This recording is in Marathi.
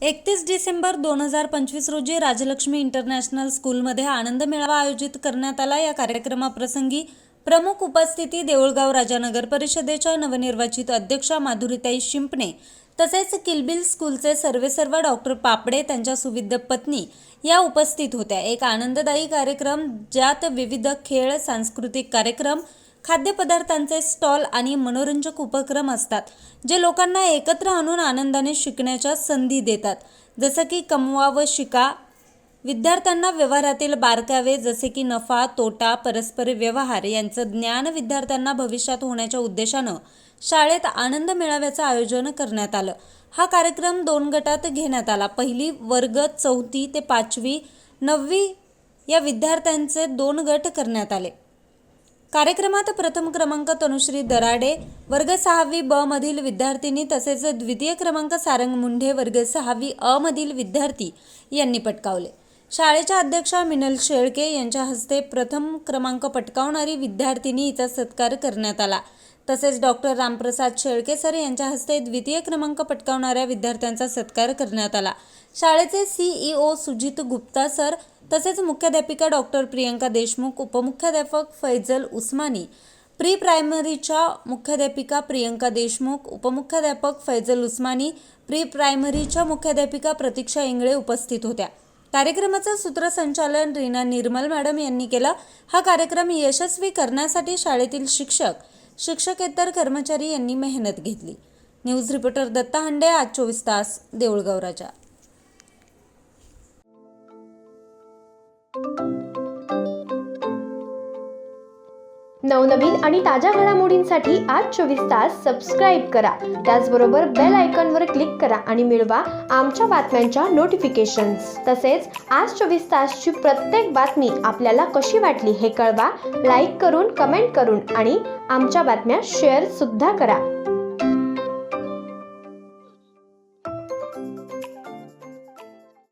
31 डिसेंबर 2025 रोजी राजलक्ष्मी इंटरनॅशनल स्कूलमध्ये आनंद मेळावा आयोजित करण्यात आला। या कार्यक्रमाप्रसंगी प्रमुख उपस्थिती देऊळगाव राजा नगर परिषदेच्या नवनिर्वाचित अध्यक्षा माधुरीताई शिंपणे तसेच किलबिल स्कूलचे सर्वेसर्वा डॉक्टर पापडे त्यांच्या सुविद्य पत्नी या उपस्थित होत्या। एक आनंददायी कार्यक्रम ज्यात विविध खेळ, सांस्कृतिक कार्यक्रम, खाद्यपदार्थांचे स्टॉल आणि मनोरंजक उपक्रम असतात, जे लोकांना एकत्र आणून आनंदाने शिकण्याच्या संधी देतात। जसे की कमवा व शिका, विद्यार्थ्यांना व्यवहारातील बारकावे जसे की नफा, तोटा, परस्पर व्यवहार यांचं ज्ञान विद्यार्थ्यांना भविष्यात होण्याच्या उद्देशानं शाळेत आनंद मेळाव्याचं आयोजन करण्यात आलं। हा कार्यक्रम 2 गटात घेण्यात आला। पहिली वर्ग 4थी ते 5वी, 9वी या विद्यार्थ्यांचे 2 गट करण्यात आले। कार्यक्रमात प्रथम क्रमांक तनुश्री दराडे वर्ग 6वी ब मधील विद्यार्थिनी तसेच द्वितीय क्रमांक सारंग मुंढे वर्ग 6वी अ मधील विद्यार्थी यांनी पटकावले। शाळेच्या अध्यक्षा मिनल शेळके यांच्या हस्ते प्रथम क्रमांक पटकावणारी विद्यार्थिनी हिचा सत्कार करण्यात आला। तसेच डॉक्टर रामप्रसाद शेळके सर यांच्या हस्ते द्वितीय क्रमांक पटकावणाऱ्या विद्यार्थ्यांचा सत्कार करण्यात आला। शाळेचे सीईओ सुजित गुप्ता सर तसेच मुख्याध्यापिका डॉक्टर प्रियंका देशमुख, उपमुख्याध्यापक फैजल उस्मानी, प्री प्रायमरीच्या मुख्याध्यापिका प्रियंका देशमुख, उपमुख्याध्यापक फैजल उस्मानी, प्री प्रायमरीच्या मुख्याध्यापिका प्रतीक्षा इंगळे उपस्थित होत्या। कार्यक्रमाचं सूत्रसंचालन रीना निर्मल मॅडम यांनी केलं। हा कार्यक्रम यशस्वी करण्यासाठी शाळेतील शिक्षक, शिक्षकेतर कर्मचारी यांनी मेहनत घेतली। न्यूज रिपोर्टर दत्ता हंडे, आज 24 तास, देऊळगाव राजा। नवनवीन आणि ताज्या घडामोडींसाठी आज 24 तास सबस्क्राईब करा। त्याचबरोबर बेल आयकॉनवर क्लिक करा आणि मिळवा आमच्या बातम्यांच्या नोटिफिकेशन्स। तसेच आज 24 तासची प्रत्येक बातमी आपल्याला कशी वाटली हे कळवा, लाईक करून, कमेंट करून आणि आमच्या बातम्या शेअर सुद्धा करा।